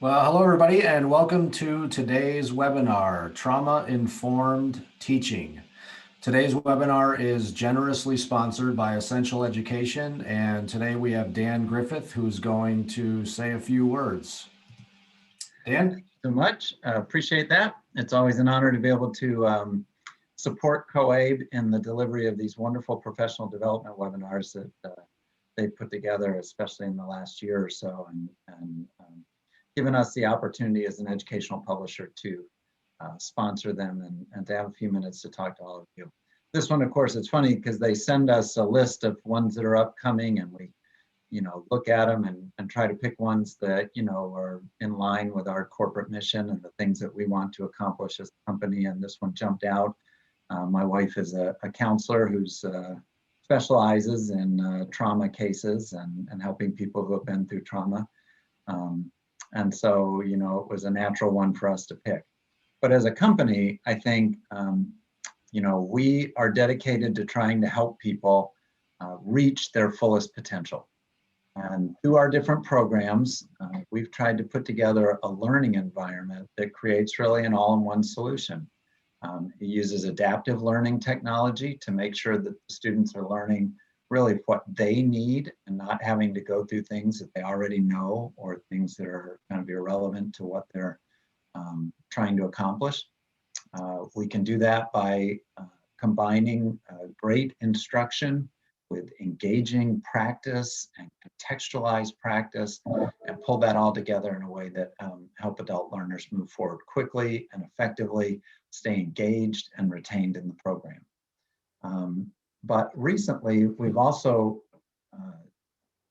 Well, hello everybody, and welcome to today's webinar, Trauma-Informed Teaching. Today's webinar is generously sponsored by Essential Education, and today we have Dan Griffith, who's going to say a few words. Dan? Thank you so much. Appreciate that. It's always an honor to be able to support COABE in the delivery of these wonderful professional development webinars that they've put together, especially in the last year or so, and given us the opportunity as an educational publisher to sponsor them and to have a few minutes to talk to all of you. This one, of course, it's funny because they send us a list of ones that are upcoming, and we look at them and try to pick ones that, are in line with our corporate mission and the things that we want to accomplish as a company. And this one jumped out. My wife is a counselor who's specializes in trauma cases and helping people who have been through trauma. And so, it was a natural one for us to pick. But as a company, I think, we are dedicated to trying to help people reach their fullest potential. And through our different programs, we've tried to put together a learning environment that creates really an all-in-one solution. It uses adaptive learning technology to make sure that the students are learning really what they need and not having to go through things that they already know or things that are kind of irrelevant to what they're trying to accomplish. We can do that by combining great instruction with engaging practice and contextualized practice, and pull that all together in a way that help adult learners move forward quickly and effectively, stay engaged and retained in the program. But recently, we've also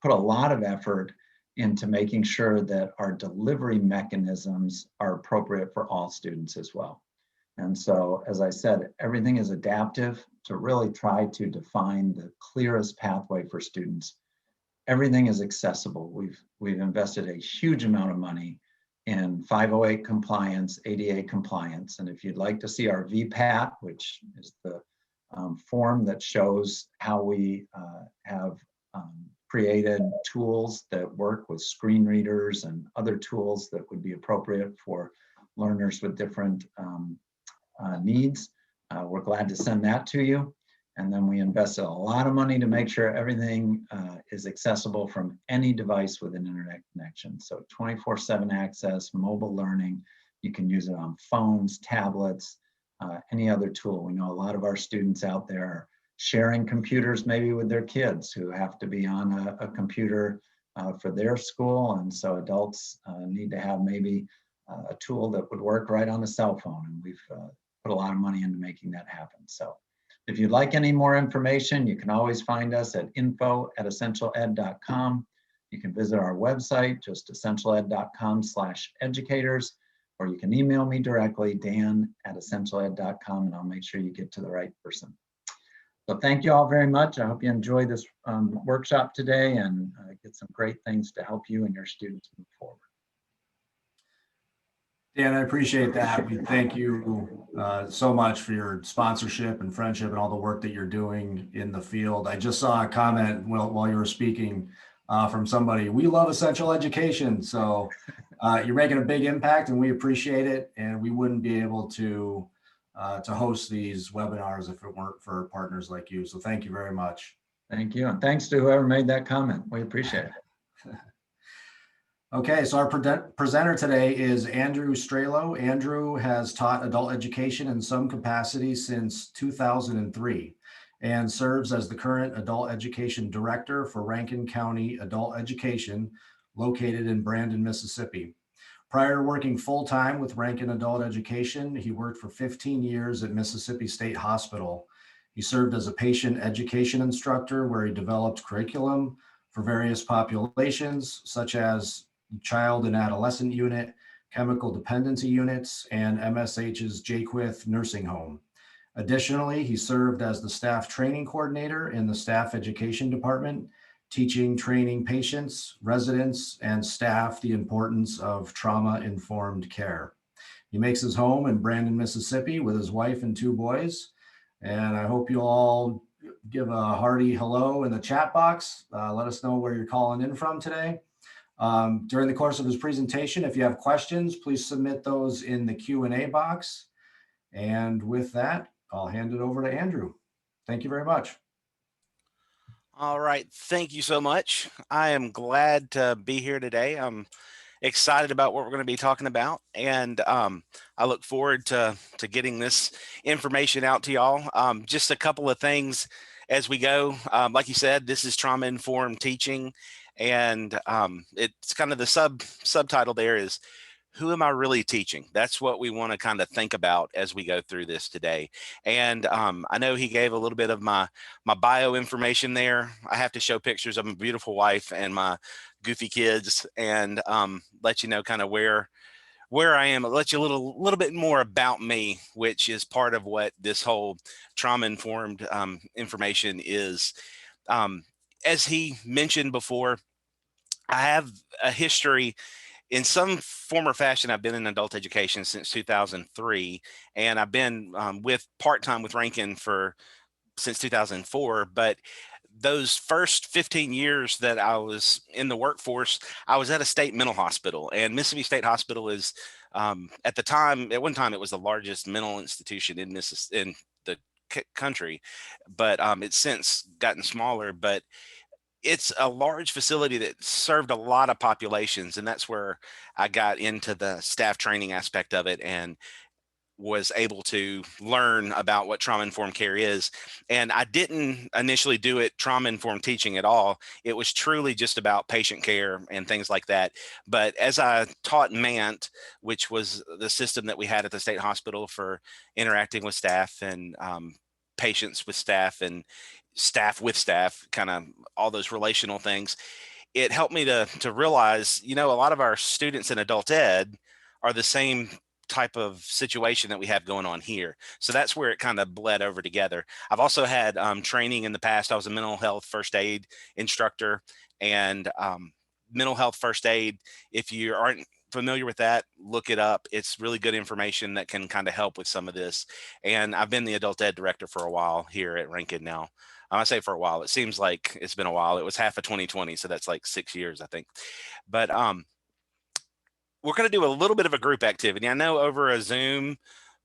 put a lot of effort into making sure that our delivery mechanisms are appropriate for all students as well. And so, as I said, everything is adaptive to really try to define the clearest pathway for students. Everything is accessible. We've invested a huge amount of money in 508 compliance, ADA compliance. And if you'd like to see our VPAT, which is the form that shows how we have created tools that work with screen readers and other tools that would be appropriate for learners with different needs, we're glad to send that to you. And then we invested a lot of money to make sure everything is accessible from any device with an internet connection. So 24/7 access, mobile learning. You can use it on phones, tablets, any other tool. We know a lot of our students out there are sharing computers maybe with their kids who have to be on a computer for their school. And so adults need to have maybe a tool that would work right on a cell phone. And we've put a lot of money into making that happen. So if you'd like any more information, you can always find us at info@essentialed.com. You can visit our website, just essentialed.com/educators, or you can email me directly, dan@essentialed.com, and I'll make sure you get to the right person. So thank you all very much. I hope you enjoy this workshop today and get some great things to help you and your students move forward. Dan, I appreciate that. We thank you so much for your sponsorship and friendship and all the work that you're doing in the field. I just saw a comment while you were speaking from somebody. We love Essential Education. So you're making a big impact and we appreciate it. And we wouldn't be able to host these webinars if it weren't for partners like you. So thank you very much. Thank you. And thanks to whoever made that comment. We appreciate it. Okay, so our presenter today is Andrew Strelo. Andrew has taught adult education in some capacity since 2003 and serves as the current adult education director for Rankin County Adult Education, located in Brandon, Mississippi. Prior to working full-time with Rankin Adult Education, he worked for 15 years at Mississippi State Hospital. He served as a patient education instructor where he developed curriculum for various populations, such as Child and Adolescent Unit, Chemical Dependency Units, and MSH's Jaquith Nursing Home. Additionally, he served as the staff training coordinator in the staff education department, teaching, training patients, residents, and staff the importance of trauma-informed care. He makes his home in Brandon, Mississippi with his wife and 2 boys. And I hope you all give a hearty hello in the chat box. Let us know where you're calling in from today. During the course of his presentation, if you have questions, please submit those in the Q&A box. And with that, I'll hand it over to Andrew. Thank you very much. All right. Thank you so much. I am glad to be here today. I'm excited about what we're going to be talking about, and I look forward to getting this information out to y'all. Just a couple of things as we go. Like you said, this is trauma-informed teaching, and it's kind of the subtitle there is, who am I really teaching? That's what we want to kind of think about as we go through this today. And I know he gave a little bit of my bio information there. I have to show pictures of my beautiful wife and my goofy kids, and let you know kind of where I am. I'll let you a little bit more about me, which is part of what this whole trauma-informed information is. As he mentioned before, I have a history in some form or fashion. I've been in adult education since 2003, and I've been with part-time with Rankin since 2004. But those first 15 years that I was in the workforce, I was at a state mental hospital, and Mississippi State Hospital is, at one time, it was the largest mental institution in the country, but it's since gotten smaller. But it's a large facility that served a lot of populations, and that's where I got into the staff training aspect of it and was able to learn about what trauma-informed care is. And I didn't initially do it trauma-informed teaching at all. It was truly just about patient care and things like that. But as I taught MANT, which was the system that we had at the state hospital for interacting with staff and patients with staff and staff with staff, kind of all those relational things, it helped me to realize, a lot of our students in adult ed are the same type of situation that we have going on here. So that's where it kind of bled over together. I've also had training in the past. I was a mental health first aid instructor, and mental health first aid, if you aren't familiar with that, look it up. It's really good information that can kind of help with some of this. And I've been the adult ed director for a while here at Rankin now. I say for a while, it seems like it's been a while. It was half of 2020, so that's like 6 years, I think. But we're going to do a little bit of a group activity. I know over a Zoom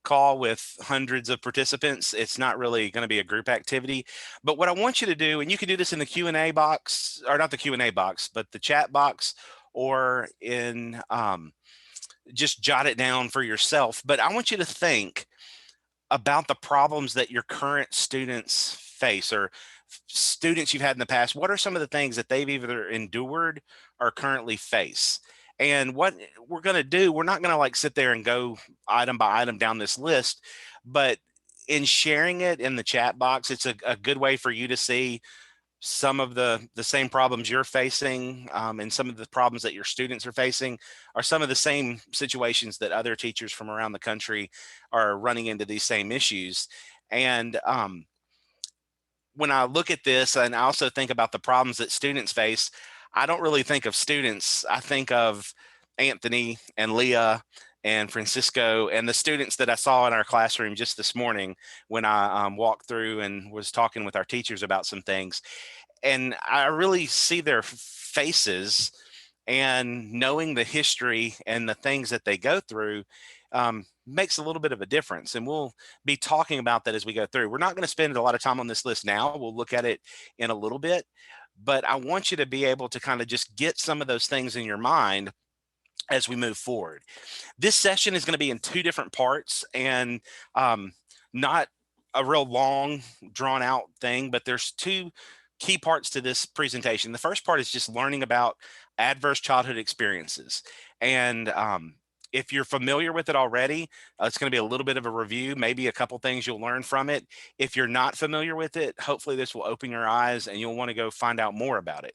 call with hundreds of participants, it's not really going to be a group activity. But what I want you to do, and you can do this in the Q&A box, or not the Q&A box, but the chat box, or in just jot it down for yourself. But I want you to think about the problems that your current students face, or students you've had in the past. What are some of the things that they've either endured or currently face? And what we're going to do, we're not going to like sit there and go item by item down this list, but in sharing it in the chat box, it's a good way for you to see some of the same problems you're facing, and some of the problems that your students are facing are some of the same situations that other teachers from around the country are running into, these same issues. And when I look at this, and I also think about the problems that students face, I don't really think of students. I think of Anthony and Leah and Francisco and the students that I saw in our classroom just this morning when I walked through and was talking with our teachers about some things. And I really see their faces, and knowing the history and the things that they go through makes a little bit of a difference. And we'll be talking about that as we go through. We're not going to spend a lot of time on this list now. We'll look at it in a little bit, but I want you to be able to kind of just get some of those things in your mind as we move forward. This session is going to be in two different parts, and not a real long drawn out thing, but there's two key parts to this presentation. The first part is just learning about adverse childhood experiences. And if you're familiar with it already, it's going to be a little bit of a review, maybe a couple things you'll learn from it. If you're not familiar with it, hopefully this will open your eyes and you'll want to go find out more about it.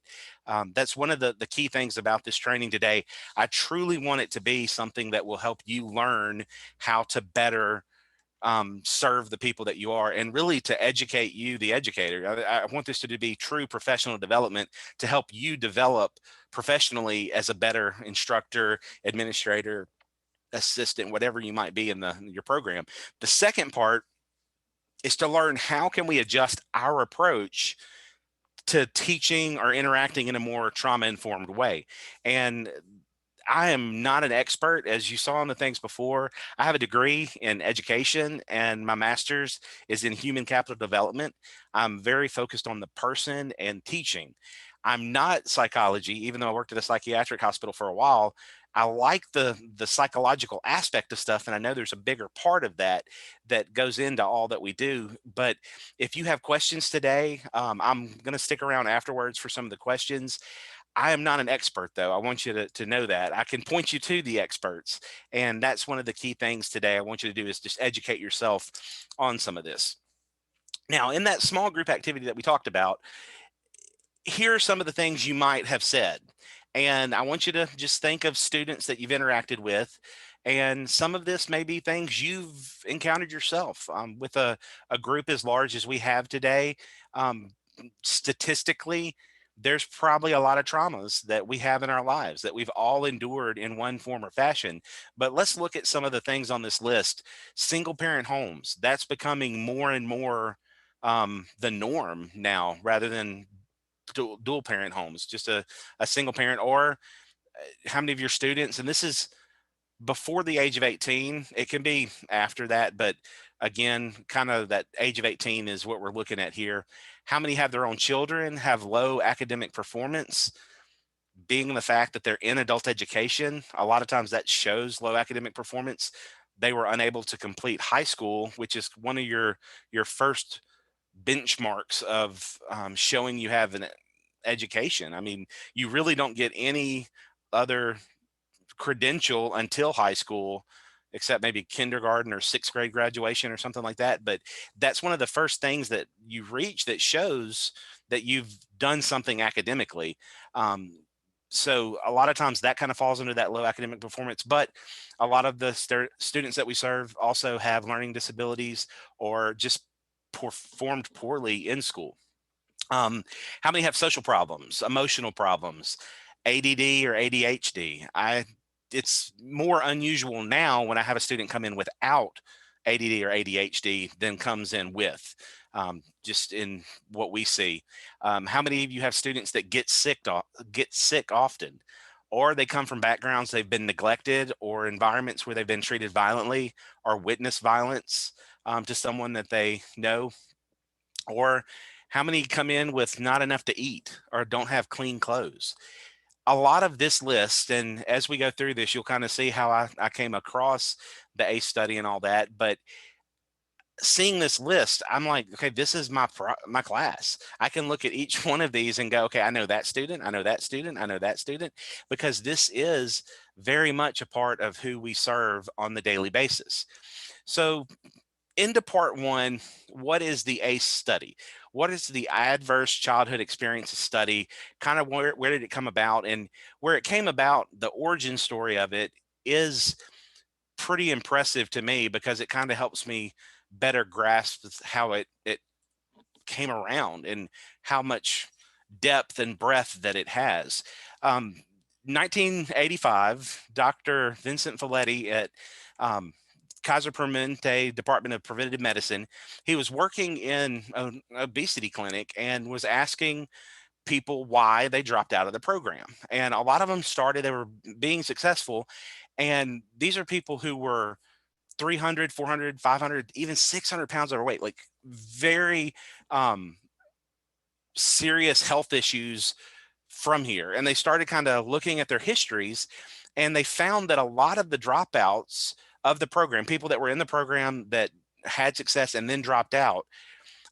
That's one of the key things about this training today. I truly want it to be something that will help you learn how to better serve the people that you are, and really to educate you, the educator. I want this to be true professional development to help you develop professionally as a better instructor, administrator, assistant, whatever you might be in your program. The second part is to learn how can we adjust our approach to teaching or interacting in a more trauma-informed way. And I am not an expert, as you saw in the things before. I have a degree in education, and my master's is in human capital development. I'm very focused on the person and teaching. I'm not psychology, even though I worked at a psychiatric hospital for a while. I like the psychological aspect of stuff, and I know there's a bigger part of that that goes into all that we do. But if you have questions today, I'm going to stick around afterwards for some of the questions. I am not an expert, though. I want you to know that. I can point you to the experts. And that's one of the key things today I want you to do is just educate yourself on some of this. Now, in that small group activity that we talked about, here are some of the things you might have said. And I want you to just think of students that you've interacted with. And some of this may be things you've encountered yourself with a group as large as we have today. Um, Statistically, there's probably a lot of traumas that we have in our lives that we've all endured in one form or fashion. But let's look at some of the things on this list. Single parent homes, that's becoming more and more the norm now rather than dual parent homes, just a single parent. Or how many of your students, and this is before the age of 18, it can be after that, but again, kind of that age of 18 is what we're looking at here. How many have their own children, have low academic performance? Being the fact that they're in adult education, a lot of times that shows low academic performance. They were unable to complete high school, which is one of your first benchmarks of showing you have an education. I mean, you really don't get any other credential until high school, except maybe kindergarten or sixth grade graduation or something like that. But that's one of the first things that you reach that shows that you've done something academically. So a lot of times that kind of falls under that low academic performance, but a lot of the students that we serve also have learning disabilities or just performed poorly in school. How many have social problems, emotional problems, ADD or ADHD? It's more unusual now when I have a student come in without ADD or ADHD than comes in with, just in what we see. How many of you have students that get sick often, or they come from backgrounds they've been neglected or environments where they've been treated violently or witnessed violence to someone that they know? Or how many come in with not enough to eat or don't have clean clothes? A lot of this list, and as we go through this, you'll kind of see how I came across the ACE study and all that. But seeing this list, I'm like, okay, this is my class. I can look at each one of these and go, okay, I know that student, I know that student, I know that student, because this is very much a part of who we serve on the daily basis. So into part one, what is the ACE study? What is the adverse childhood experiences study? Kind of where did it come about? And where it came about, the origin story of it is pretty impressive to me because it kind of helps me better grasp how it came around and how much depth and breadth that it has. 1985, Dr. Vincent Folletti at um, Kaiser Permanente Department of Preventive Medicine, he was working in an obesity clinic and was asking people why they dropped out of the program. And a lot of them they were being successful. And these are people who were 300, 400, 500, even 600 pounds overweight, like very um, serious health issues from here. And they started kind of looking at their histories, and they found that a lot of the dropouts of the program, people that were in the program that had success and then dropped out,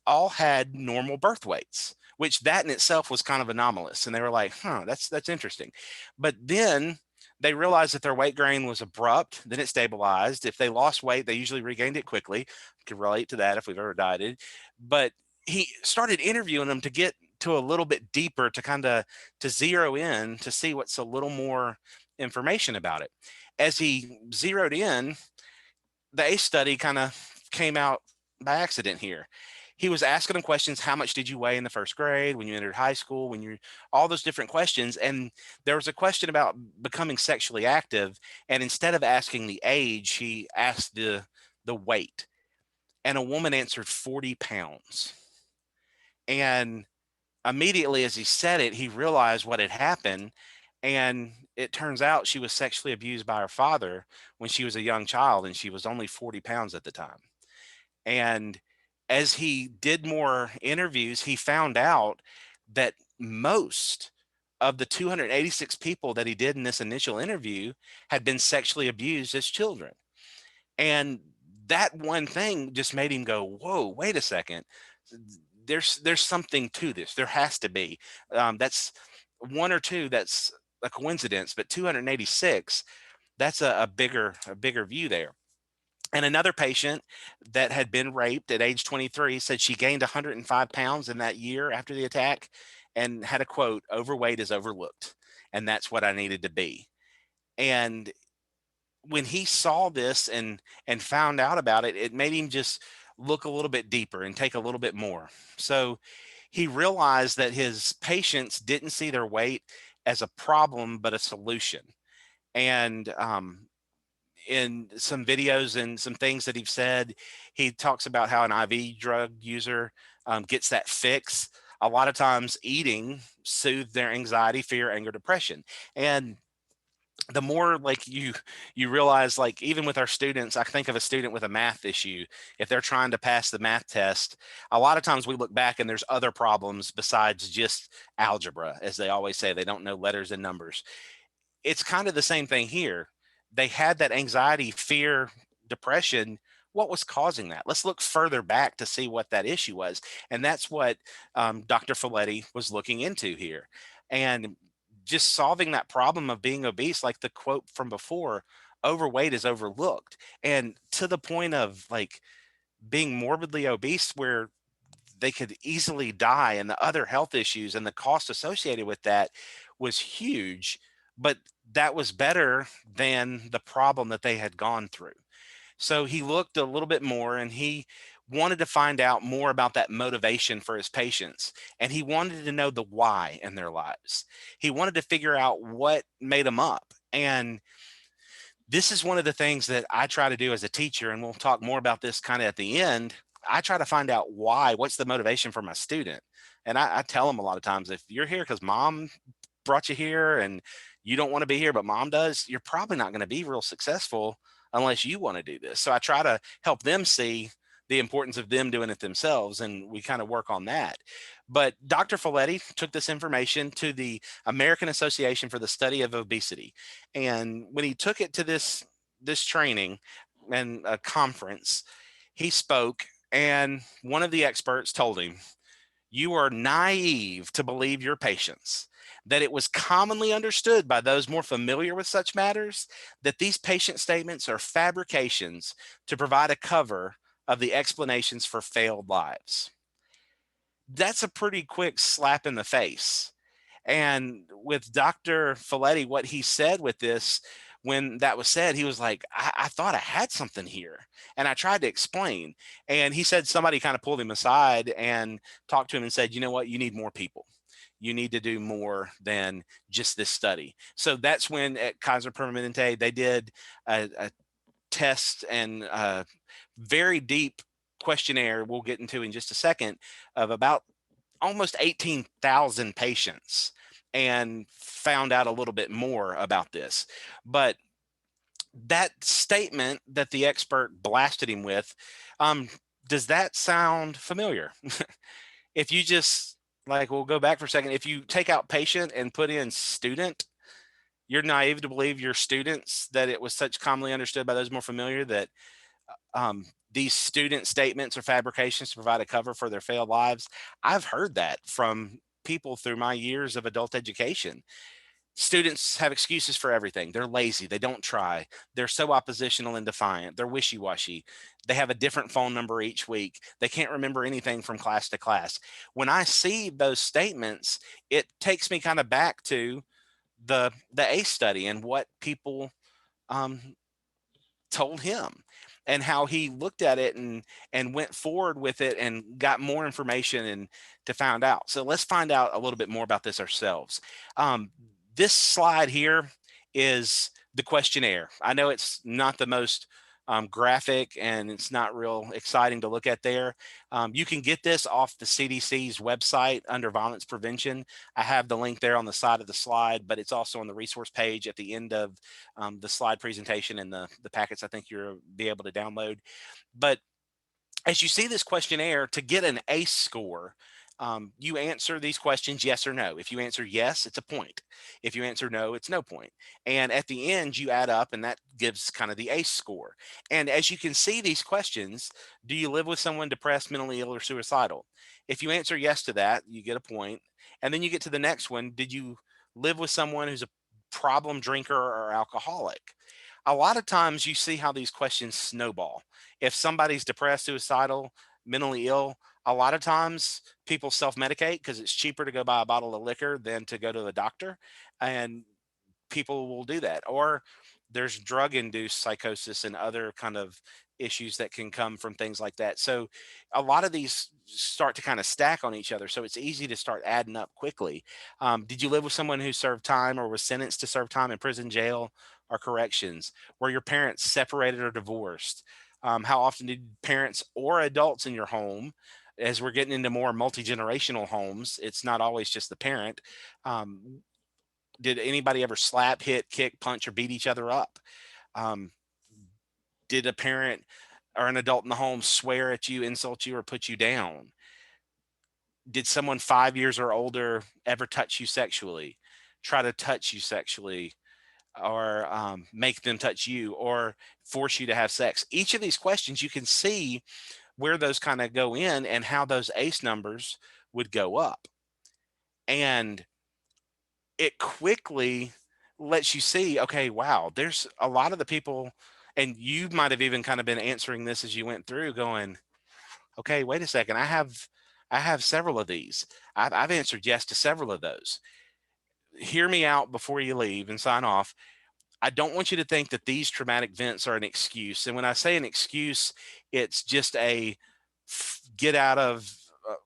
all had normal birth weights, which that in itself was kind of anomalous. And they were like, huh, that's interesting. But then they realized that their weight gain was abrupt, then it stabilized. If they lost weight, they usually regained it quickly. I can relate to that if we've ever dieted. But he started interviewing them to get to a little bit deeper, to kind of to zero in to see what's a little more information about it. As he zeroed in, the ACE study kind of came out by accident here. He was asking them questions. How much did you weigh in the first grade, when you entered high school, when you all those different questions? And there was a question about becoming sexually active. And instead of asking the age, he asked the weight. And a woman answered 40 pounds. And immediately as he said it, he realized what had happened. And it turns out she was sexually abused by her father when she was a young child, and she was only 40 pounds at the time. And as he did more interviews, he found out that most of the 286 people that he did in this initial interview had been sexually abused as children. And that one thing just made him go, whoa, wait a second. There's something to this. There has to be. That's one or two. That's a coincidence, but 286, that's a bigger view there. And another patient that had been raped at age 23 said she gained 105 pounds in that year after the attack, and had a quote, "Overweight is overlooked. And that's what I needed to be." And when he saw this and found out about it, it made him just look a little bit deeper and take a little bit more. So he realized that his patients didn't see their weight as a problem, but a solution. And in some videos and some things that he's said, he talks about how an IV drug user gets that fix. A lot of times, eating soothed their anxiety, fear, anger, depression. And the more like you realize, like, even with our students, I think of a student with a math issue. If they're trying to pass the math test, a lot of times we look back and there's other problems besides just algebra. As they always say, they don't know letters and numbers. It's kind of the same thing here. They had that anxiety, fear, depression. What was causing that? Let's look further back to see what that issue was. And that's what Dr. Folletti was looking into here. And just solving that problem of being obese, like the quote from before, overweight is overlooked. And to the point of like being morbidly obese, where they could easily die, and the other health issues and the cost associated with that was huge. But that was better than the problem that they had gone through. So he looked a little bit more, and he wanted to find out more about that motivation for his patients. And he wanted to know the why in their lives. He wanted to figure out what made them up. And this is one of the things that I try to do as a teacher, and we'll talk more about this kind of at the end. I try to find out why, what's the motivation for my student. And I tell them a lot of times, if you're here because mom brought you here and you don't want to be here, but mom does, you're probably not going to be real successful unless you want to do this. So I try to help them see the importance of them doing it themselves, and we kind of work on that. But Dr. Folletti took this information to the American Association for the Study of Obesity. And when he took it to this training and a conference, he spoke, and one of the experts told him, "You are naive to believe your patients, that it was commonly understood by those more familiar with such matters that these patient statements are fabrications to provide a cover of the explanations for failed lives." That's a pretty quick slap in the face. And with Dr. Folletti, what he said with this, when that was said, he was like, I thought I had something here. And I tried to explain. And he said somebody kind of pulled him aside and talked to him and said, you know what, you need more people. You need to do more than just this study. So that's when at Kaiser Permanente, they did a test and a very deep questionnaire we'll get into in just a second, of about almost 18,000 patients, and found out a little bit more about this. But that statement that the expert blasted him with, um, does that sound familiar? If you just, like, we'll go back for a second. If you take out patient and put in student, you're naive to believe your students, that it was such commonly understood by those more familiar that these student statements are fabrications to provide a cover for their failed lives. I've heard that from people through my years of adult education. Students have excuses for everything. They're lazy. They don't try. They're so oppositional and defiant. They're wishy-washy. They have a different phone number each week. They can't remember anything from class to class. When I see those statements, it takes me kind of back to the ACE study and what people um, told him, and how he looked at it and went forward with it and got more information and to find out. So let's find out a little bit more about this ourselves. This slide here is the questionnaire. I know it's not the most graphic, and it's not real exciting to look at there. You can get this off the CDC's website under violence prevention. I have the link there on the side of the slide, but it's also on the resource page at the end of the slide presentation and the packets I think you'll be able to download. But as you see this questionnaire, to get an ACE score, you answer these questions yes or no. If you answer yes, it's a point. If you answer no, it's no point. And at the end, you add up, and that gives kind of the ACE score. And as you can see these questions, do you live with someone depressed, mentally ill, or suicidal? If you answer yes to that, you get a point. And then you get to the next one. Did you live with someone who's a problem drinker or alcoholic? A lot of times you see how these questions snowball. If somebody's depressed, suicidal, mentally ill, a lot of times people self-medicate because it's cheaper to go buy a bottle of liquor than to go to the doctor. And people will do that. Or there's drug induced psychosis and other kind of issues that can come from things like that. So a lot of these start to kind of stack on each other. So it's easy to start adding up quickly. Did you live with someone who served time or was sentenced to serve time in prison, jail, or corrections? Were your parents separated or divorced? How often did parents or adults in your home, as we're getting into more multi-generational homes, it's not always just the parent. Um, did anybody ever slap, hit, kick, punch, or beat each other up? Um, did a parent or an adult in the home swear at you, insult you, or put you down? Did someone 5 years or older ever touch you sexually, try to touch you sexually, or make them touch you, or force you to have sex? Each of these questions, you can see where those kind of go in and how those ACE numbers would go up. And it quickly lets you see, okay, wow, there's a lot of the people, and you might have even kind of been answering this as you went through, going, okay, wait a second, I have several of these. I've answered yes to several of those. Hear me out before you leave and sign off. I don't want you to think that these traumatic events are an excuse. And when I say an excuse, it's just a get out of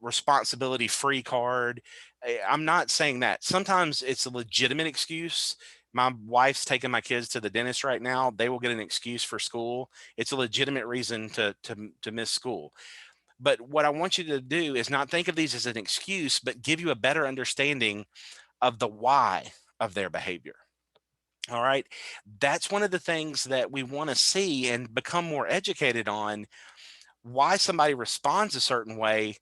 responsibility free card. I'm not saying that. Sometimes it's a legitimate excuse. My wife's taking my kids to the dentist right now. They will get an excuse for school. It's a legitimate reason to miss school. But what I want you to do is not think of these as an excuse, but give you a better understanding of the why of their behavior. All right. That's one of the things that we want to see and become more educated on. Why somebody responds a certain way,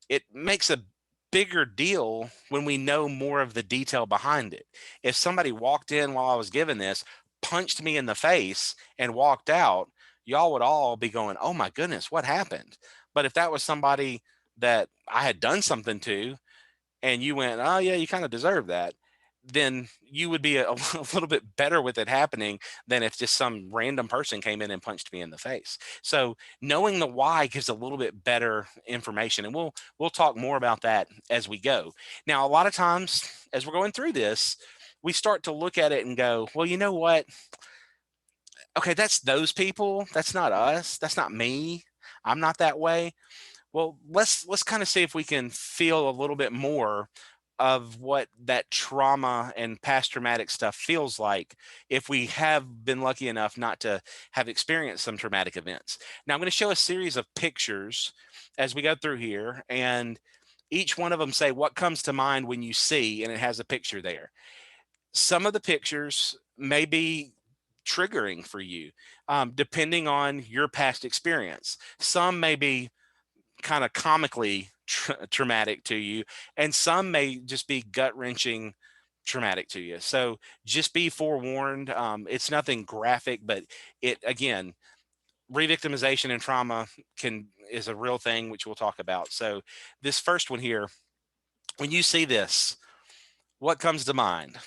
it makes a bigger deal when we know more of the detail behind it. If somebody walked in while I was giving this, punched me in the face, and walked out, y'all would all be going, oh my goodness, what happened? But if that was somebody that I had done something to, and you went, oh yeah, you kind of deserve that, then you would be a little bit better with it happening than if just some random person came in and punched me in the face. So knowing the why gives a little bit better information, and we'll talk more about that as we go. Now, a lot of times as we're going through this, we start to look at it and go, well, you know what? Okay, that's those people. That's not us. That's not me. I'm not that way. Well, let's kind of see if we can feel a little bit more of what that trauma and past traumatic stuff feels like if we have been lucky enough not to have experienced some traumatic events. Now, I'm going to show a series of pictures as we go through here, and each one of them say what comes to mind when you see, and it has a picture there. Some of the pictures may be triggering for you, depending on your past experience. Some may be kind of comically traumatic to you, and some may just be gut-wrenching traumatic to you. So just be forewarned. It's nothing graphic, but it, again, re-victimization and trauma is a real thing, which we'll talk about. So this first one here, when you see this, what comes to mind?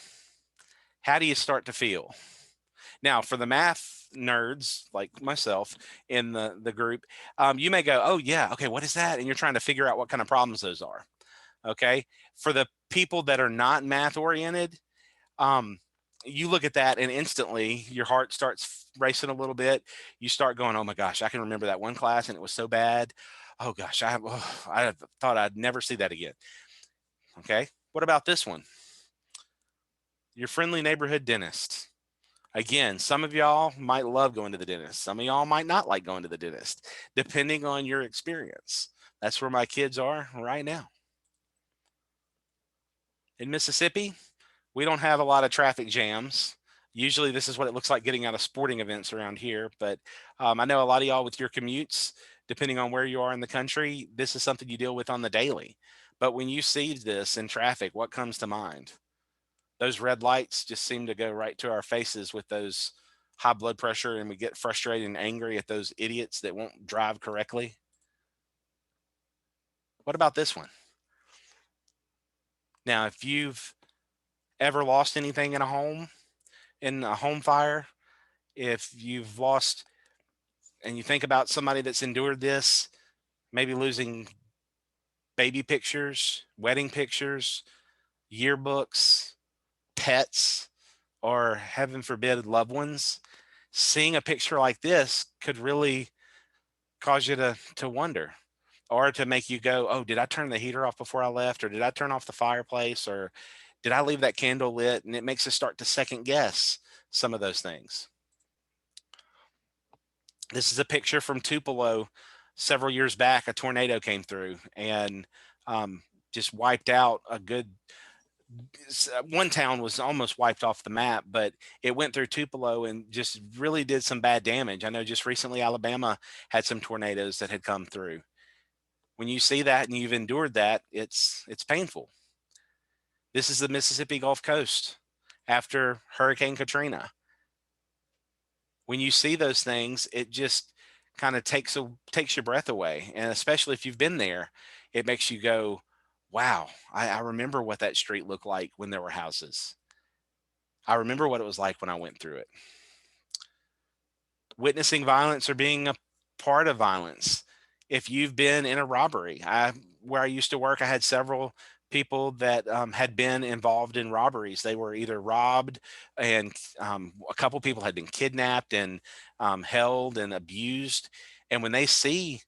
How do you start to feel? Now, for the math nerds like myself in the group, you may go, oh yeah, okay, what is that? And you're trying to figure out what kind of problems those are. Okay. For the people that are not math oriented, um, you look at that and instantly your heart starts racing a little bit. You start going, oh my gosh, I can remember that one class and it was so bad. Oh gosh, I thought I'd never see that again. Okay. What about this one? Your friendly neighborhood dentist. Again, some of y'all might love going to the dentist. Some of y'all might not like going to the dentist, depending on your experience. That's where my kids are right now. In Mississippi, we don't have a lot of traffic jams. Usually, this is what it looks like getting out of sporting events around here. But I know a lot of y'all with your commutes, depending on where you are in the country, this is something you deal with on the daily. But when you see this in traffic, what comes to mind? Those red lights just seem to go right to our faces with those high blood pressure, and we get frustrated and angry at those idiots that won't drive correctly. What about this one? Now, if you've ever lost anything in a home fire, if you've lost and you think about somebody that's endured this, maybe losing baby pictures, wedding pictures, yearbooks, pets, or heaven forbid, loved ones, seeing a picture like this could really cause you to wonder, or to make you go, oh, did I turn the heater off before I left? Or did I turn off the fireplace? Or did I leave that candle lit? And it makes us start to second guess some of those things. This is a picture from Tupelo several years back. A tornado came through and just wiped out a good one town was almost wiped off the map, but it went through Tupelo and just really did some bad damage. I know just recently Alabama had some tornadoes that had come through. When you see that and you've endured that, it's painful. This is the Mississippi Gulf Coast after Hurricane Katrina. When you see those things, it just kind of takes your breath away. And especially if you've been there, it makes you go, wow, I remember what that street looked like when there were houses. I remember what it was like when I went through it. Witnessing violence or being a part of violence. If you've been in a robbery, where I used to work, I had several people that had been involved in robberies. They were either robbed, and a couple people had been kidnapped and held and abused. And when they see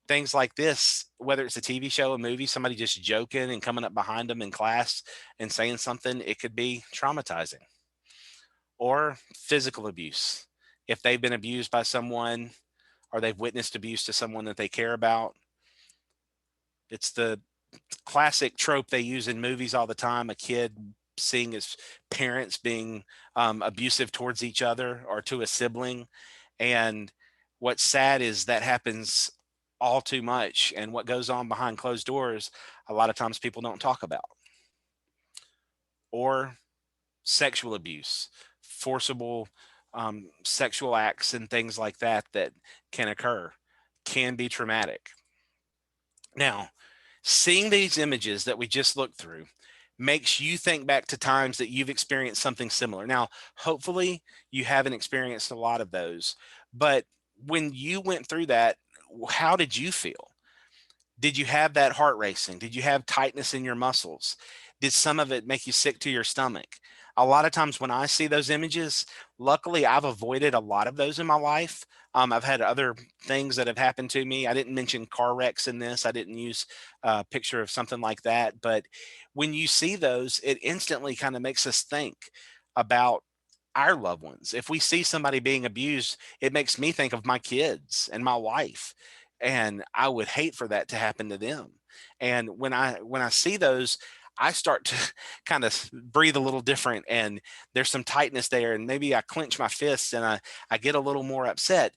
things like this, whether it's a TV show, a movie, somebody just joking and coming up behind them in class and saying something, it could be traumatizing. Or physical abuse. If they've been abused by someone or they've witnessed abuse to someone that they care about, it's the classic trope they use in movies all the time, a kid seeing his parents being abusive towards each other or to a sibling. And what's sad is that happens all too much. And what goes on behind closed doors, a lot of times people don't talk about. Or sexual abuse, forcible sexual acts and things like that that can occur, can be traumatic. Now, seeing these images that we just looked through makes you think back to times that you've experienced something similar. Now, hopefully you haven't experienced a lot of those, but when you went through that, how did you feel? Did you have that heart racing? Did you have tightness in your muscles? Did some of it make you sick to your stomach? A lot of times when I see those images, luckily I've avoided a lot of those in my life. I've had other things that have happened to me. I didn't mention car wrecks in this. I didn't use a picture of something like that. But when you see those, it instantly kind of makes us think about our loved ones. If we see somebody being abused, it makes me think of my kids and my wife, and I would hate for that to happen to them. And when I see those, I start to kind of breathe a little different, and there's some tightness there, and maybe I clench my fists and I get a little more upset.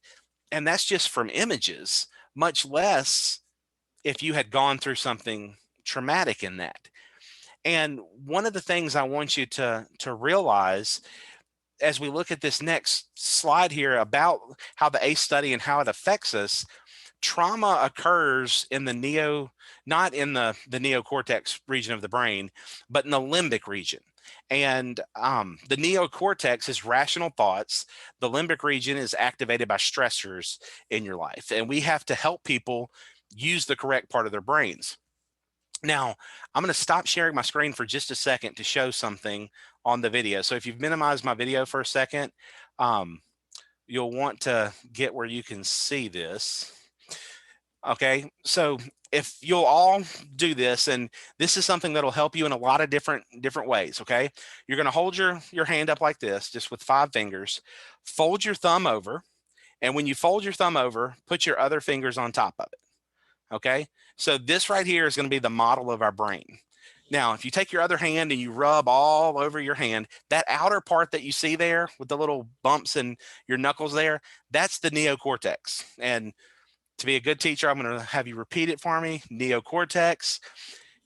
And that's just from images, much less if you had gone through something traumatic in that. And one of the things I want you to realize as we look at this next slide here about how the ACE study and how it affects us, trauma occurs in not in the neocortex region of the brain, but in the limbic region. And the neocortex is rational thoughts. The limbic region is activated by stressors in your life. And we have to help people use the correct part of their brains. Now, I'm going to stop sharing my screen for just a second to show something on the video. So if you've minimized my video for a second, you'll want to get where you can see this. Okay, so if you'll all do this, and this is something that'll help you in a lot of different ways. Okay, you're going to hold your hand up like this, just with 5 fingers. Fold your thumb over, and when you fold your thumb over, put your other fingers on top of it. Okay, so this right here is going to be the model of our brain. Now, if you take your other hand and you rub all over your hand, that outer part that you see there with the little bumps in your knuckles there, that's the neocortex. And to be a good teacher, I'm going to have you repeat it for me. Neocortex.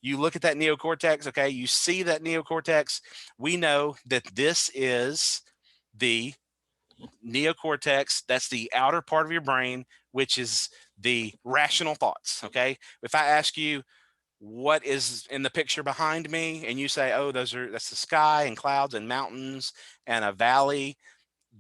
You look at that neocortex, okay? You see that neocortex. We know that this is the neocortex. That's the outer part of your brain, which is the rational thoughts, okay? If I ask you, what is in the picture behind me, and you say, oh, that's the sky and clouds and mountains and a valley,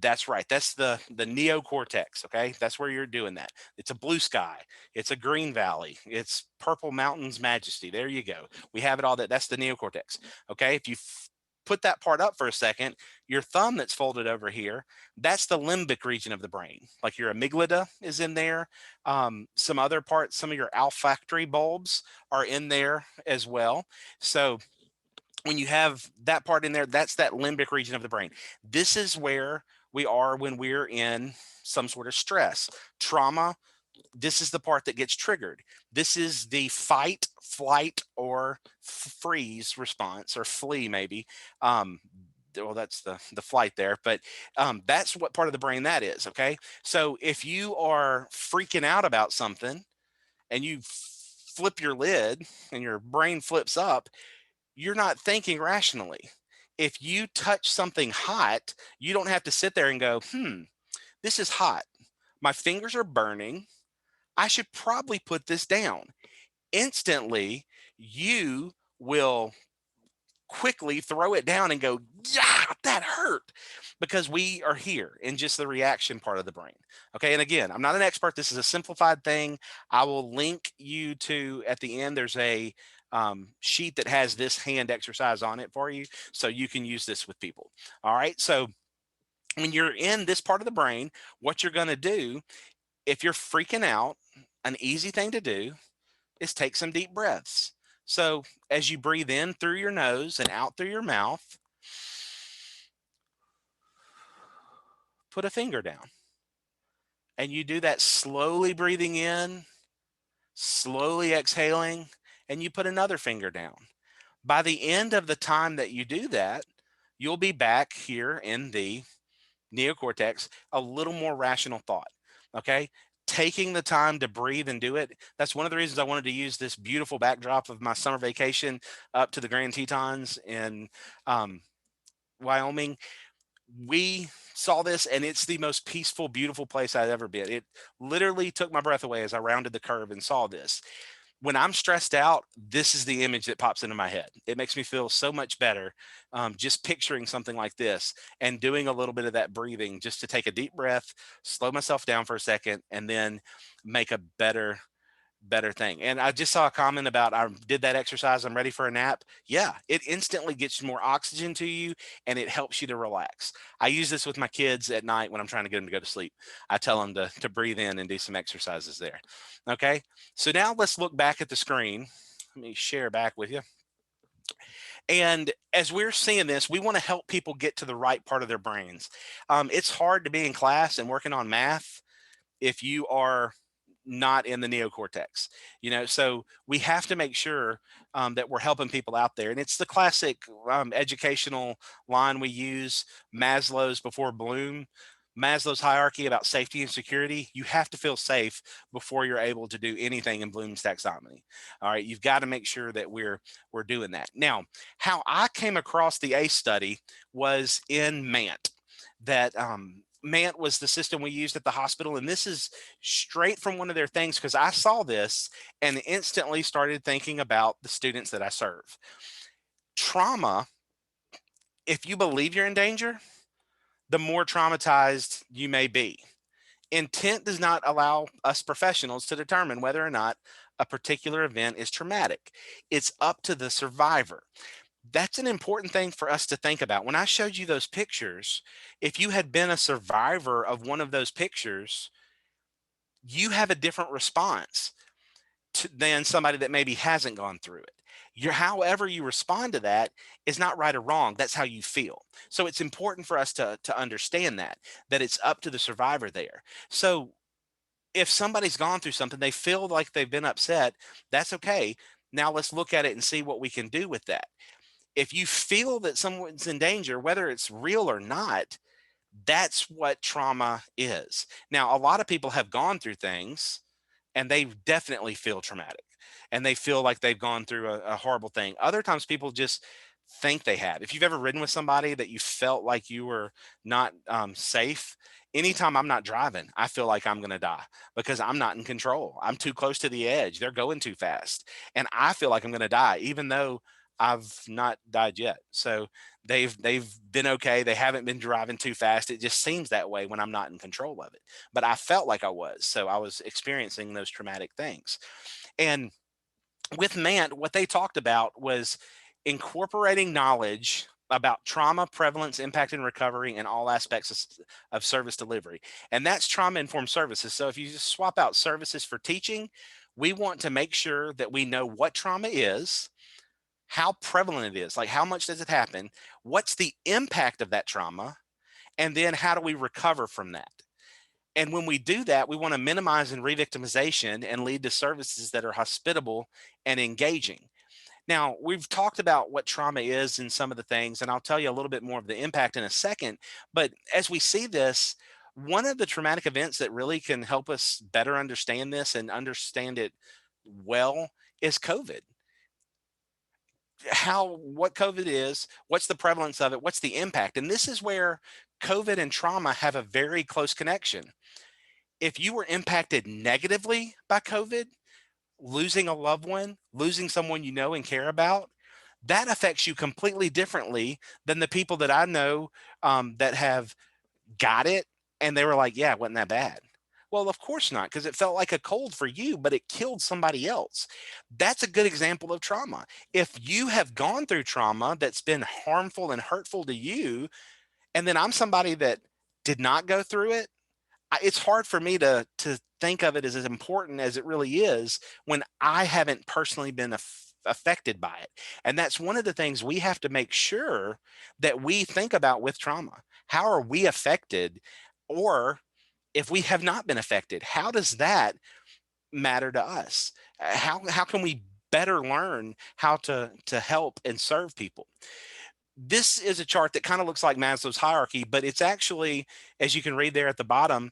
that's right. That's the neocortex. Okay, that's where you're doing that. It's a blue sky. It's a green valley. It's purple mountains majesty. There you go. We have it all. That's the neocortex. Okay, if you put that part up for a second, your thumb that's folded over here, that's the limbic region of the brain. Like your amygdala is in there. Some other parts, some of your olfactory bulbs are in there as well. So when you have that part in there, that's that limbic region of the brain. This is where we are when we're in some sort of stress, trauma. This is the part that gets triggered. This is the fight, flight, or freeze response, or flee maybe. Well, that's the flight there, but that's what part of the brain that is. Okay, so if you are freaking out about something and you flip your lid and your brain flips up, you're not thinking rationally. If you touch something hot, you don't have to sit there and go, this is hot. My fingers are burning. I should probably put this down. Instantly, you will quickly throw it down and go, yeah, that hurt, because we are here in just the reaction part of the brain. Okay. And again, I'm not an expert. This is a simplified thing. I will link you to, at the end, there's a sheet that has this hand exercise on it for you. So you can use this with people. All right. So when you're in this part of the brain, what you're going to do, if you're freaking out, an easy thing to do is take some deep breaths. So as you breathe in through your nose and out through your mouth, put a finger down. And you do that slowly breathing in, slowly exhaling, and you put another finger down. By the end of the time that you do that, you'll be back here in the neocortex, a little more rational thought. Okay. Taking the time to breathe and do it. That's one of the reasons I wanted to use this beautiful backdrop of my summer vacation up to the Grand Tetons in Wyoming. We saw this, and it's the most peaceful, beautiful place I've ever been. It literally took my breath away as I rounded the curve and saw this. When I'm stressed out, this is the image that pops into my head. It makes me feel so much better, just picturing something like this and doing a little bit of that breathing just to take a deep breath, slow myself down for a second, and then make a better thing. And I just saw a comment about, I did that exercise, I'm ready for a nap. Yeah, it instantly gets more oxygen to you and it helps you to relax. I use this with my kids at night when I'm trying to get them to go to sleep. I tell them to breathe in and do some exercises there. Okay, so now let's look back at the screen. Let me share back with you. And as we're seeing this, we want to help people get to the right part of their brains. It's hard to be in class and working on math if you are not in the neocortex, so we have to make sure that we're helping people out there. And it's the classic educational line we use, Maslow's before Bloom. Maslow's hierarchy about safety and security. You have to feel safe before you're able to do anything in Bloom's taxonomy. All right, you've got to make sure that we're doing that. Now, how I came across the ACE study was in MANT. That MANT was the system we used at the hospital. And this is straight from one of their things, because I saw this and instantly started thinking about the students that I serve. Trauma, if you believe you're in danger, the more traumatized you may be. Intent does not allow us professionals to determine whether or not a particular event is traumatic. It's up to the survivor. That's an important thing for us to think about. When I showed you those pictures, if you had been a survivor of one of those pictures, you have a different response than somebody that maybe hasn't gone through it. However you respond to that is not right or wrong. That's how you feel. So it's important for us to understand that it's up to the survivor there. So if somebody's gone through something, they feel like they've been upset, that's okay. Now let's look at it and see what we can do with that. If you feel that someone's in danger, whether it's real or not, that's what trauma is. Now, a lot of people have gone through things and they definitely feel traumatic and they feel like they've gone through a horrible thing. Other times people just think they have. If you've ever ridden with somebody that you felt like you were not safe, anytime I'm not driving, I feel like I'm going to die because I'm not in control. I'm too close to the edge. They're going too fast. And I feel like I'm going to die, even though I've not died yet. So they've been okay. They haven't been driving too fast. It just seems that way when I'm not in control of it. But I felt like I was. So I was experiencing those traumatic things. And with MANT, what they talked about was incorporating knowledge about trauma, prevalence, impact, and recovery in all aspects of service delivery. And that's trauma-informed services. So if you just swap out services for teaching, we want to make sure that we know what trauma is, how prevalent it is, like how much does it happen, what's the impact of that trauma, and then how do we recover from that. And when we do that, we want to minimize in re-victimization and lead to services that are hospitable and engaging. Now, we've talked about what trauma is and some of the things, and I'll tell you a little bit more of the impact in a second. But as we see this, one of the traumatic events that really can help us better understand this and understand it well is COVID. What COVID is, what's the prevalence of it, what's the impact. And this is where COVID and trauma have a very close connection. If you were impacted negatively by COVID, losing a loved one, losing someone you know and care about, that affects you completely differently than the people that I know that have got it and they were like, yeah, it wasn't that bad. Well, of course not, because it felt like a cold for you, but it killed somebody else. That's a good example of trauma. If you have gone through trauma that's been harmful and hurtful to you, and then I'm somebody that did not go through it, it's hard for me to think of it as important as it really is when I haven't personally been affected by it. And that's one of the things we have to make sure that we think about with trauma. How are we affected? Or if we have not been affected, how does that matter to us? How can we better learn how to help and serve people? This is a chart that kind of looks like Maslow's hierarchy, but it's actually, as you can read there at the bottom,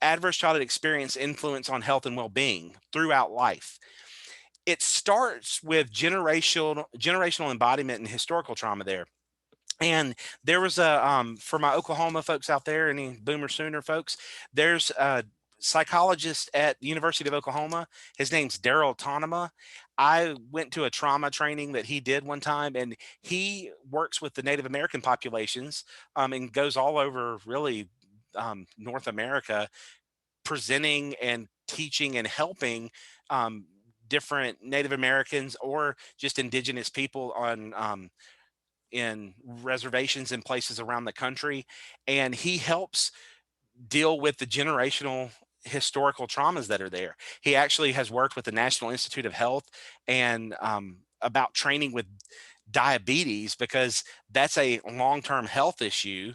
adverse childhood experience influence on health and well-being throughout life. It starts with generational embodiment and historical trauma there. And there was for my Oklahoma folks out there, any Boomer Sooner folks, there's a psychologist at the University of Oklahoma. His name's Daryl Tonema. I went to a trauma training that he did one time, and he works with the Native American populations and goes all over really North America, presenting and teaching and helping different Native Americans or just indigenous people on in reservations in places around the country. And he helps deal with the generational historical traumas that are there. He actually has worked with the National Institute of Health and about training with diabetes, because that's a long-term health issue,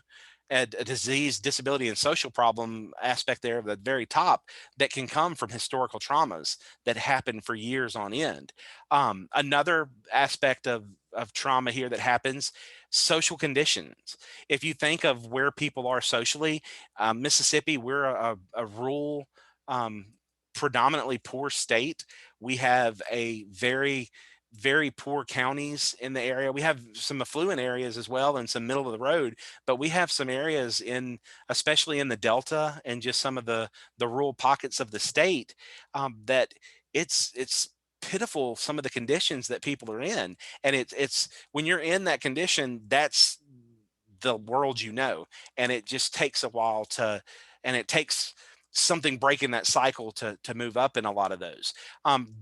a disease, disability, and social problem aspect there at the very top that can come from historical traumas that happen for years on end. Another aspect of trauma here that happens, social conditions. If you think of where people are socially, Mississippi, we're a rural, predominantly poor state. We have a very poor counties in the area. We have some affluent areas as well and some middle of the road, but we have some areas especially in the Delta and just some of the rural pockets of the state that it's pitiful, some of the conditions that people are in. And it's when you're in that condition, that's the world, and it just takes a while and it takes something breaking that cycle to move up in a lot of those.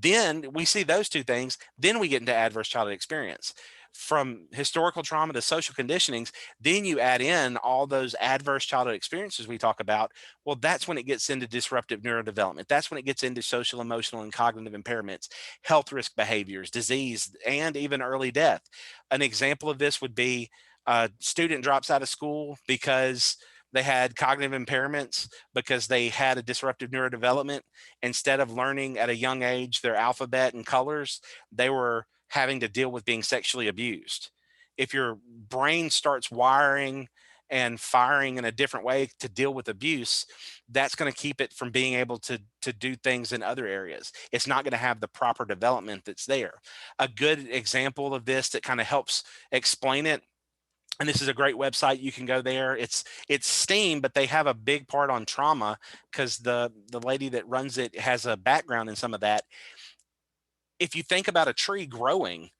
Then we see those two things. Then we get into adverse childhood experience. from historical trauma to social conditionings, then you add in all those adverse childhood experiences we talk about. Well, that's when it gets into disruptive neurodevelopment. That's when it gets into social, emotional, and cognitive impairments, health risk behaviors, disease, and even early death. An example of this would be a student drops out of school because they had cognitive impairments, because they had a disruptive neurodevelopment. Instead of learning at a young age their alphabet and colors, they were having to deal with being sexually abused. If your brain starts wiring and firing in a different way to deal with abuse, that's going to keep it from being able to do things in other areas. It's not going to have the proper development that's there. A good example of this that kind of helps explain it, and this is a great website, you can go there. It's STEAM, but they have a big part on trauma because the lady that runs it has a background in some of that. If you think about a tree growing,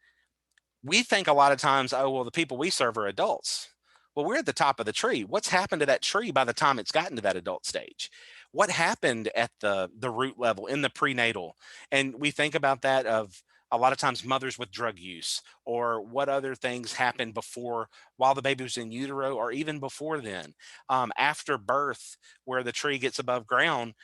we think a lot of times, oh, well, the people we serve are adults. Well, we're at the top of the tree. What's happened to that tree by the time it's gotten to that adult stage? What happened at the root level in the prenatal? And we think about that of a lot of times mothers with drug use, or what other things happened before, while the baby was in utero, or even before then, after birth, where the tree gets above ground.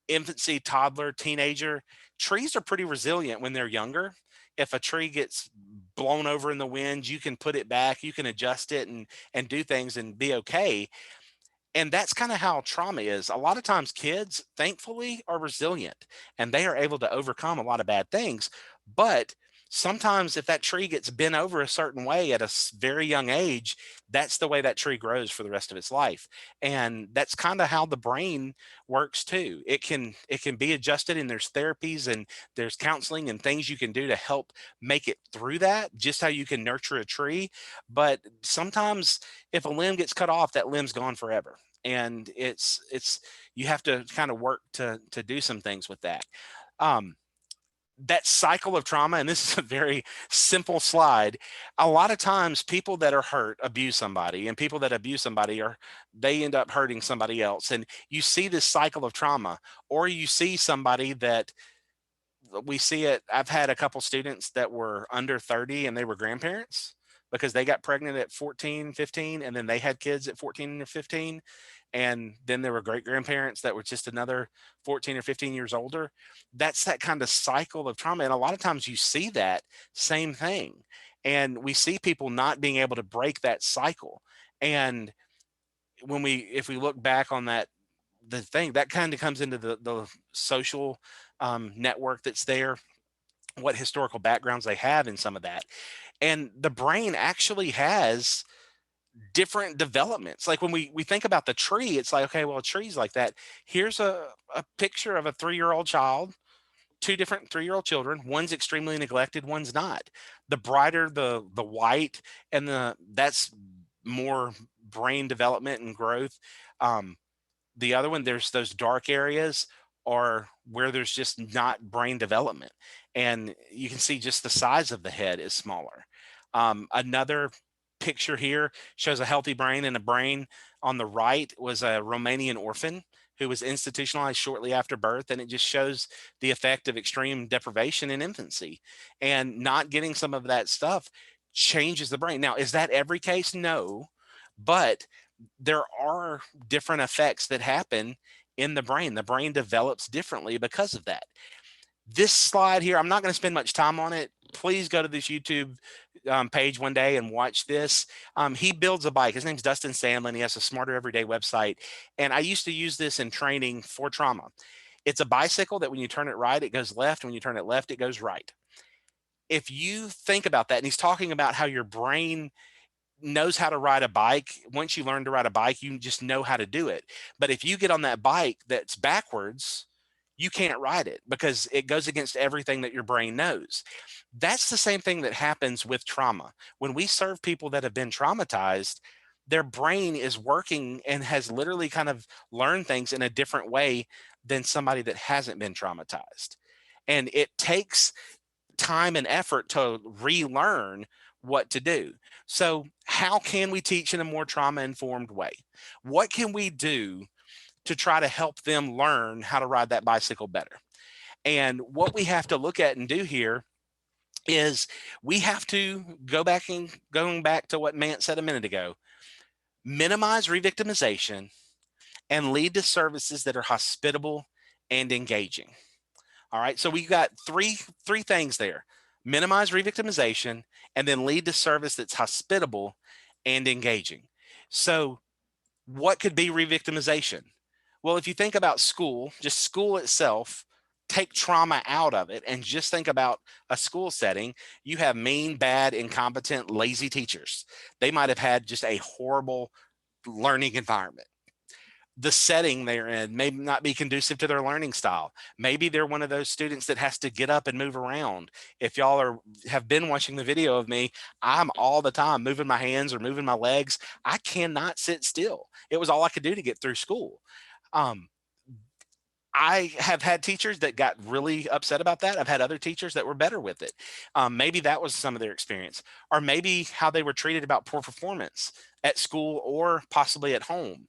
Infancy, toddler, teenager, trees are pretty resilient when they're younger. If a tree gets blown over in the wind, you can put it back, you can adjust it and do things and be okay. And that's kind of how trauma is. A lot of times kids, thankfully, are resilient and they are able to overcome a lot of bad things. But sometimes if that tree gets bent over a certain way at a very young age, that's the way that tree grows for the rest of its life. And that's kind of how the brain works too. It can be adjusted, and there's therapies and there's counseling and things you can do to help make it through that, just how you can nurture a tree. But sometimes if a limb gets cut off, that limb's gone forever. And it's you have to kind of work to do some things with that. Um, that cycle of trauma, and this is a very simple slide. A lot of times people that are hurt abuse somebody, and people that abuse somebody they end up hurting somebody else. And you see this cycle of trauma, or you see somebody that we see it. I've had a couple students that were under 30 and they were grandparents because they got pregnant at 14, 15, and then they had kids at 14 or 15. And then there were great grandparents that were just another 14 or 15 years older. That's that kind of cycle of trauma. And a lot of times you see that same thing. And we see people not being able to break that cycle. And if we look back on that, the thing that kind of comes into the social network that's there, what historical backgrounds they have in some of that. And the brain actually has different developments. Like when we think about the tree, it's like, okay, well, a tree's like that. Here's a picture of a 3-year-old child, two different 3-year-old children. One's extremely neglected, one's not. The brighter the white, and that's more brain development and growth. The other one, there's those dark areas, or where there's just not brain development. And you can see just the size of the head is smaller. Another picture here shows a healthy brain, and a brain on the right was a Romanian orphan who was institutionalized shortly after birth. And it just shows the effect of extreme deprivation in infancy, and not getting some of that stuff changes the brain. Now, is that every case? No, but there are different effects that happen in the brain. The brain develops differently because of that. This slide here, I'm not going to spend much time on it. Please go to this YouTube page one day and watch this. He builds a bike. His name's Dustin Sandlin. He has a Smarter Everyday website. And I used to use this in training for trauma. It's a bicycle that when you turn it right, it goes left. When you turn it left, it goes right. If you think about that, and he's talking about how your brain knows how to ride a bike. Once you learn to ride a bike, you just know how to do it. But if you get on that bike that's backwards, you can't ride it because it goes against everything that your brain knows. That's the same thing that happens with trauma. When we serve people that have been traumatized, their brain is working and has literally kind of learned things in a different way than somebody that hasn't been traumatized. And it takes time and effort to relearn what to do. So, how can we teach in a more trauma informed way? What can we do to try to help them learn how to ride that bicycle better? And what we have to look at and do here is we have to going back to what Mant said a minute ago, minimize re-victimization and lead to services that are hospitable and engaging. All right. So we got three things there. Minimize re-victimization and then lead to service that's hospitable and engaging. So what could be re-victimization? Well, if you think about school, just school itself, take trauma out of it and just think about a school setting. You have mean, bad, incompetent, lazy teachers. They might have had just a horrible learning environment. The setting they're in may not be conducive to their learning style. Maybe they're one of those students that has to get up and move around. If y'all have been watching the video of me, I'm all the time moving my hands or moving my legs. I cannot sit still. It was all I could do to get through school. Um, I have had teachers that got really upset about that. I've had other teachers that were better with it. Maybe that was some of their experience, or maybe how they were treated about poor performance at school or possibly at home.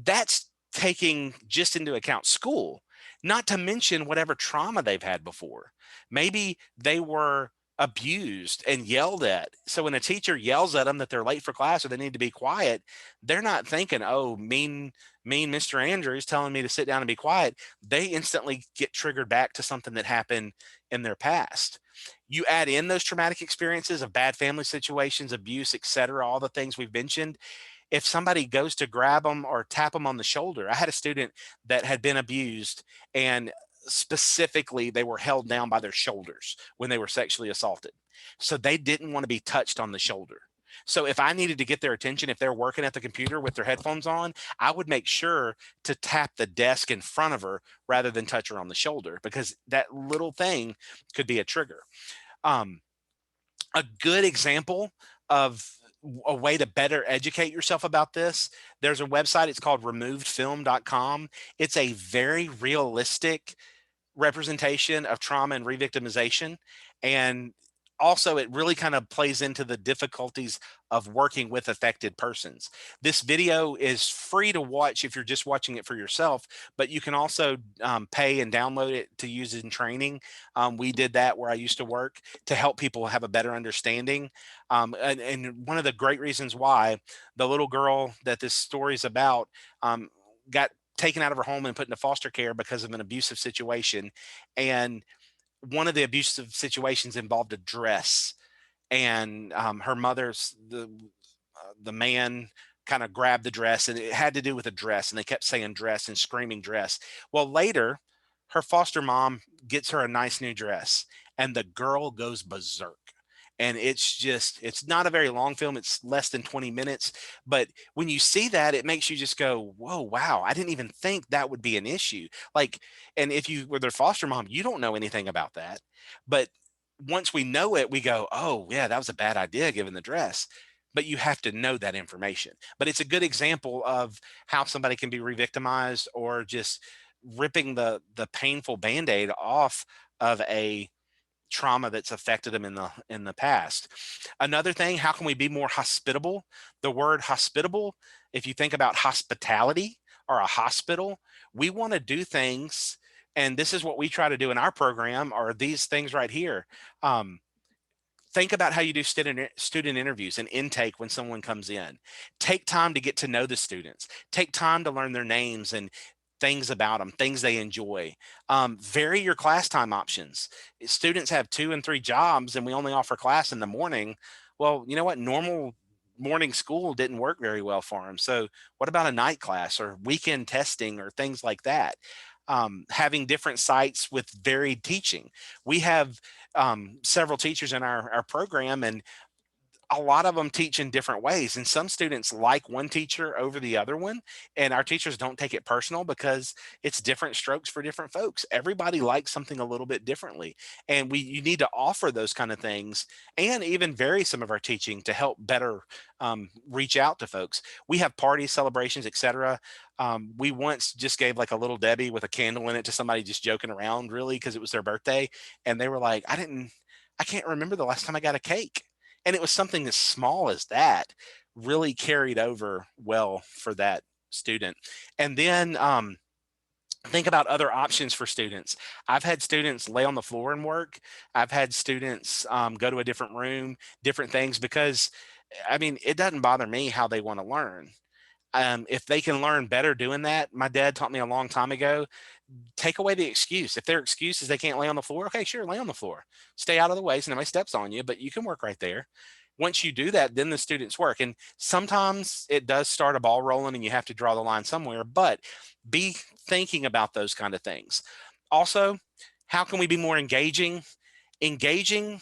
That's taking just into account school, not to mention whatever trauma they've had before. Maybe they were abused and yelled at. So when a teacher yells at them that they're late for class or they need to be quiet, they're not thinking, oh, mean Mr. Andrews telling me to sit down and be quiet. They instantly get triggered back to something that happened in their past. You add in those traumatic experiences of bad family situations, abuse, etc., all the things we've mentioned. If somebody goes to grab them or tap them on the shoulder, I had a student that had been abused, and specifically they were held down by their shoulders when they were sexually assaulted. So they didn't want to be touched on the shoulder. So if I needed to get their attention, if they're working at the computer with their headphones on, I would make sure to tap the desk in front of her rather than touch her on the shoulder, because that little thing could be a trigger. Um, a good example of a way to better educate yourself about this, there's a website, it's called removedfilm.com. It's a very realistic representation of trauma and re-victimization. And also it really kind of plays into the difficulties of working with affected persons. This video is free to watch if you're just watching it for yourself, but you can also pay and download it to use in training. We did that where I used to work to help people have a better understanding. And one of the great reasons why the little girl that this story is about got taken out of her home and put into foster care because of an abusive situation. And one of the abusive situations involved a dress, and her mother's the man kind of grabbed the dress, and it had to do with a dress, and they kept saying dress and screaming dress. Well, later, her foster mom gets her a nice new dress, and the girl goes berserk. And it's not a very long film. It's less than 20 minutes. But when you see that, it makes you just go, whoa, wow, I didn't even think that would be an issue. Like, and if you were their foster mom, you don't know anything about that. But once we know it, we go, oh, yeah, that was a bad idea given the dress. But you have to know that information. But it's a good example of how somebody can be re-victimized, or just ripping the painful band-aid off of a trauma that's affected them in the past. Another thing, how can we be more hospitable? The word hospitable, if you think about hospitality or a hospital, we want to do things, and this is what we try to do in our program, are these things right here. Think about how you do student interviews and intake when someone comes in. Take time to get to know the students. Take time to learn their names and things about them, things they enjoy. Vary your class time options. Students have 2 and 3 jobs, and we only offer class in the morning. Well, you know what? Normal morning school didn't work very well for them. So what about a night class or weekend testing or things like that? Having different sites with varied teaching. We have several teachers in our program, and a lot of them teach in different ways, and some students like one teacher over the other one, and our teachers don't take it personal because it's different strokes for different folks. Everybody likes something a little bit differently, and you need to offer those kind of things, and even vary some of our teaching to help better reach out to folks. We have parties, celebrations, etc. We once just gave like a little Debbie with a candle in it to somebody just joking around, really, because it was their birthday, and they were like, I can't remember the last time I got a cake. And it was something as small as that really carried over well for that student. And then Think about other options for students. I've had students lay on the floor and work. I've had students go to a different room, different things, because I mean, it doesn't bother me how they want to learn. If they can learn better doing that, my dad taught me a long time ago, take away the excuse. If their excuse is they can't lay on the floor, okay, sure, lay on the floor. Stay out of the way so nobody steps on you, but you can work right there. Once you do that, then the students work. And sometimes it does start a ball rolling and you have to draw the line somewhere, but be thinking about those kind of things. Also, how can we be more engaging? Engaging,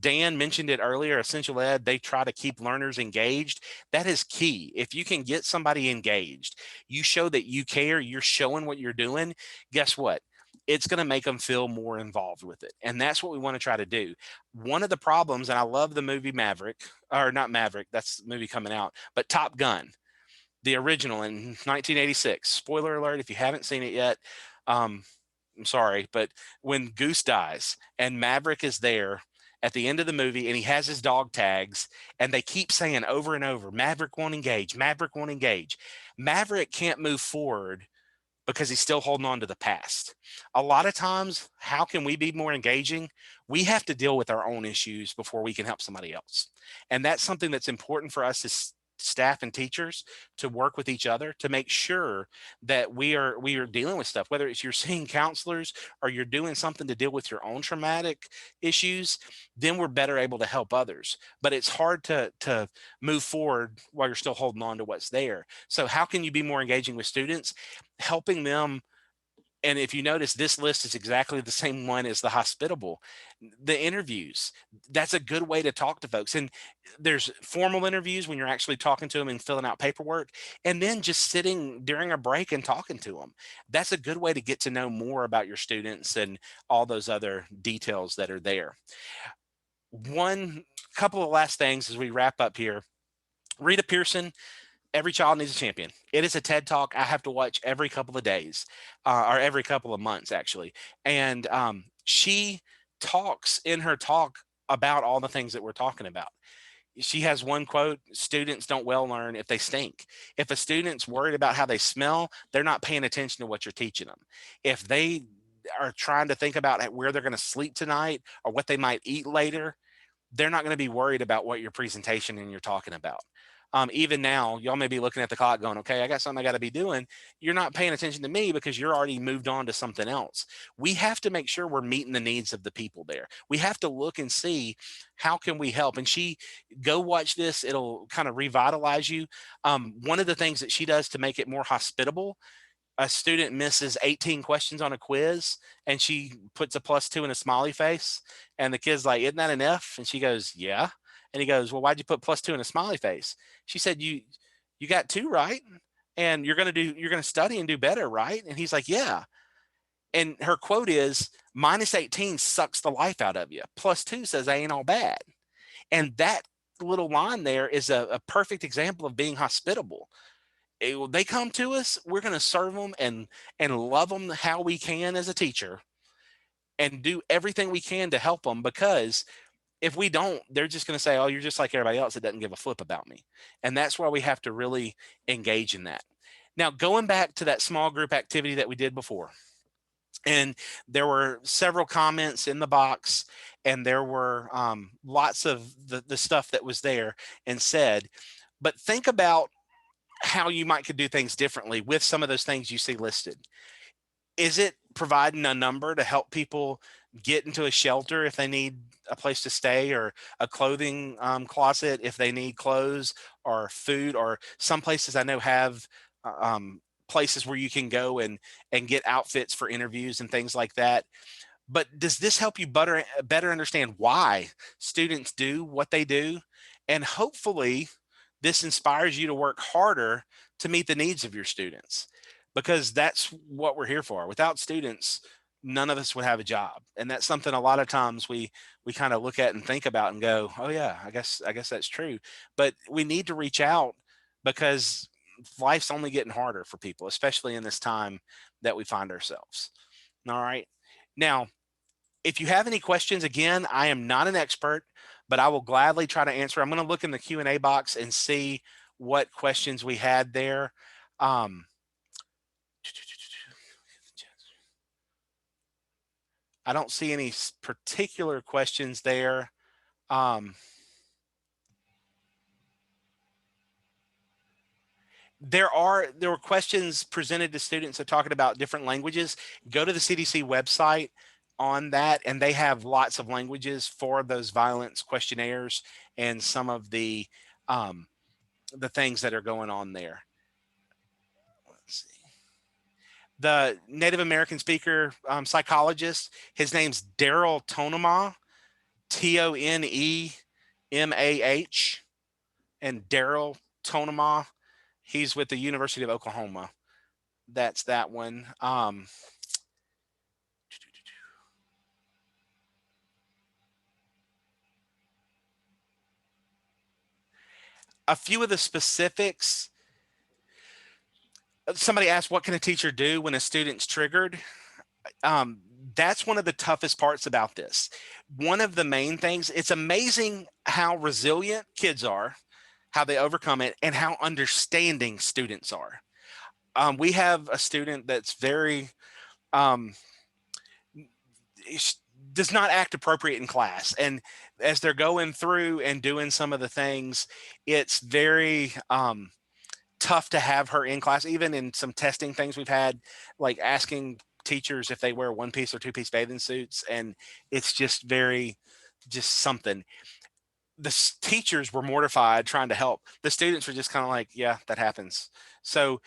Dan mentioned it earlier, essential ed, they try to keep learners engaged. That is key. If you can get somebody engaged, you show that you care, you're showing what you're doing, guess what? It's going to make them feel more involved with it. And that's what we want to try to do. One of the problems, and I love the movie Maverick, or not Maverick, that's the movie coming out, but Top Gun, the original in 1986. Spoiler alert if you haven't seen it yet. I'm sorry, but when Goose dies and Maverick is there at the end of the movie and he has his dog tags and they keep saying over and over, Maverick won't engage, Maverick won't engage. Maverick can't move forward because he's still holding on to the past. A lot of times, how can we be more engaging? We have to deal with our own issues before we can help somebody else. And that's something that's important for us as staff and teachers to work with each other to make sure that we are dealing with stuff, whether it's you're seeing counselors or you're doing something to deal with your own traumatic issues, then we're better able to help others. But it's hard to move forward while you're still holding on to what's there. So how can you be more engaging with students? Helping them. And if you notice, this list is exactly the same one as the hospitable. The interviews, that's a good way to talk to folks. And there's formal interviews when you're actually talking to them and filling out paperwork, and then just sitting during a break and talking to them. That's a good way to get to know more about your students and all those other details that are there. One couple of last things as we wrap up here. Rita Pierson, Every Child Needs a Champion. It is a TED Talk I have to watch every couple of days, or every couple of months, actually. And she talks in her talk about all the things that we're talking about. She has one quote: students don't well learn if they stink. If a student's worried about how they smell, they're not paying attention to what you're teaching them. If they are trying to think about where they're going to sleep tonight or what they might eat later, they're not going to be worried about what your presentation and you're talking about. Even now, y'all may be looking at the clock going, okay, I got something I got to be doing. You're not paying attention to me because you're already moved on to something else. We have to make sure we're meeting the needs of the people there. We have to look and see how can we help. And go watch this. It'll kind of revitalize you. One of the things that she does to make it more hospitable, a student misses 18 questions on a quiz and she puts a +2 and a smiley face. And the kid's like, isn't that an F? And she goes, yeah. And he goes, well, why'd you put +2 and a smiley face? She said, you got 2 right. And you're going to study and do better, right? And he's like, yeah. And her quote is, -18 sucks the life out of you. +2 says I ain't all bad. And that little line there is a perfect example of being hospitable. They come to us, we're going to serve them and love them how we can as a teacher and do everything we can to help them, because if we don't, they're just going to say, oh, you're just like everybody else that doesn't give a flip about me. And that's why we have to really engage in that. Now, going back to that small group activity that we did before, and there were several comments in the box, and there were lots of the stuff that was there and said, but think about how you might could do things differently with some of those things you see listed. Is it providing a number to help people get into a shelter if they need a place to stay, or a clothing closet if they need clothes or food, or some places I know have places where you can go and get outfits for interviews and things like that. But does this help you better understand why students do what they do? And hopefully this inspires you to work harder to meet the needs of your students, because that's what we're here for. Without students, none of us would have a job. And that's something a lot of times we kind of look at and think about and go, oh yeah, I guess that's true. But we need to reach out because life's only getting harder for people, especially in this time that we find ourselves. All right. Now, if you have any questions, again, I am not an expert, but I will gladly try to answer. I'm going to look in the Q&A box and see what questions we had there. I don't see any particular questions there. There were questions presented to students that talking about different languages. Go to the CDC website on that, and they have lots of languages for those violence questionnaires and some of the things that are going on there. Let's see. The Native American speaker psychologist, his name's Daryl Tonemaugh, Tonemah, and Daryl Tonemaugh. He's with the University of Oklahoma. That's that one. A few of the specifics. Somebody asked, what can a teacher do when a student's triggered? That's one of the toughest parts about this. One of the main things, it's amazing how resilient kids are, how they overcome it, and how understanding students are. We have a student that's very, does not act appropriate in class. And as they're going through and doing some of the things, it's very tough to have her in class. Even in some testing things we've had, like asking teachers if they wear one-piece or two-piece bathing suits, and it's just something. The teachers were mortified trying to help. The students were just kind of like, yeah, that happens. So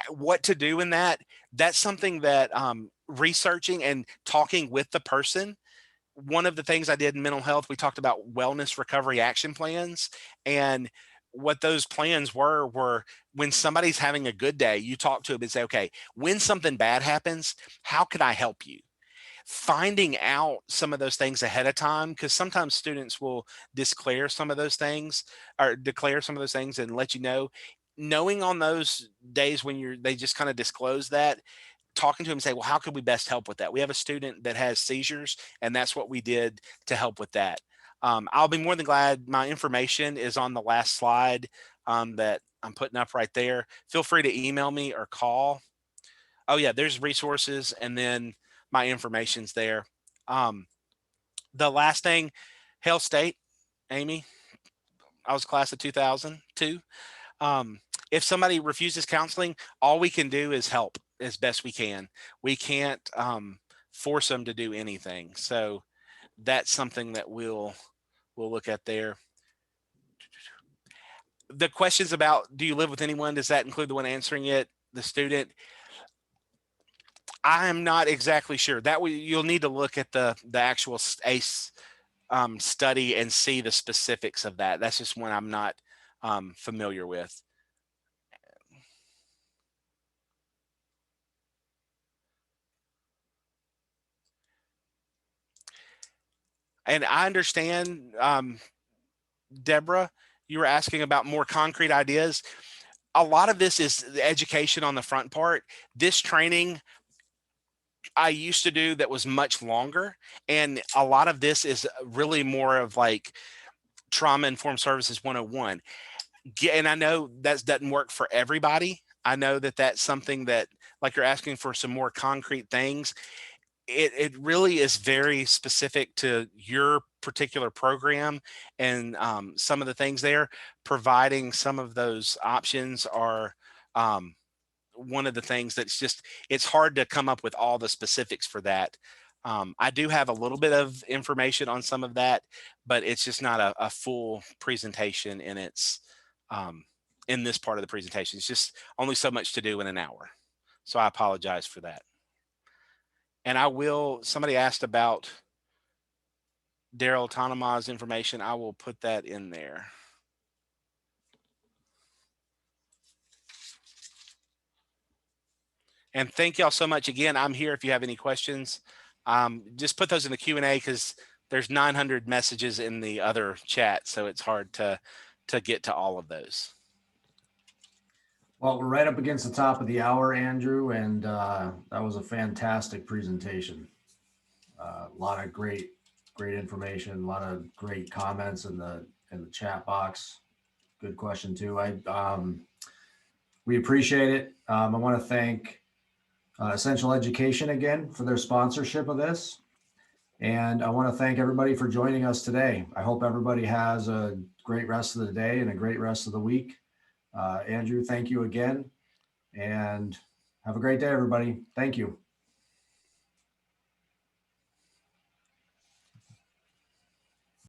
what to do in that's something that researching and talking with the person. One of the things I did in mental health, we talked about wellness recovery action plans, and what those plans were when somebody's having a good day, you talk to them and say, okay, when something bad happens, how can I help you? Finding out some of those things ahead of time, because sometimes students will declare some of those things and let you know. Knowing on those days when they just kind of disclose that, talking to him and say, well, how could we best help with that? We have a student that has seizures, and that's what we did to help with that. I'll be more than glad. My information is on the last slide that I'm putting up right there. Feel free to email me or call. Oh yeah, there's resources, and then my information's there. The last thing, Hale State, Amy, I was class of 2002. If somebody refuses counseling, all we can do is help as best we can. We can't force them to do anything. So that's something that we'll look at there. The questions about, do you live with anyone? Does that include the one answering it, the student? I am not exactly sure. You'll need to look at the actual ACE study and see the specifics of that. That's just one I'm not familiar with. And I understand, Deborah, you were asking about more concrete ideas. A lot of this is the education on the front part. This training I used to do that was much longer. And a lot of this is really more of like trauma informed services 101. And I know that doesn't work for everybody. I know that that's something that, like, you're asking for some more concrete things. It really is very specific to your particular program, and some of the things there. Providing some of those options are one of the things it's hard to come up with all the specifics for that. I do have a little bit of information on some of that, but it's just not a full presentation in this part of the presentation. It's just only so much to do in an hour. So I apologize for that. And somebody asked about Daryl Tonemagh's information. I will put that in there. And thank y'all so much again. I'm here if you have any questions. Just put those in the Q&A, because there's 900 messages in the other chat, so it's hard to get to all of those. Well, we're right up against the top of the hour, Andrew, and that was a fantastic presentation. A lot of great information, a lot of great comments in the chat box. Good question too. We appreciate it. I want to thank Essential Education again for their sponsorship of this. And I want to thank everybody for joining us today. I hope everybody has a great rest of the day and a great rest of the week. Andrew, thank you again, and have a great day, everybody. Thank you.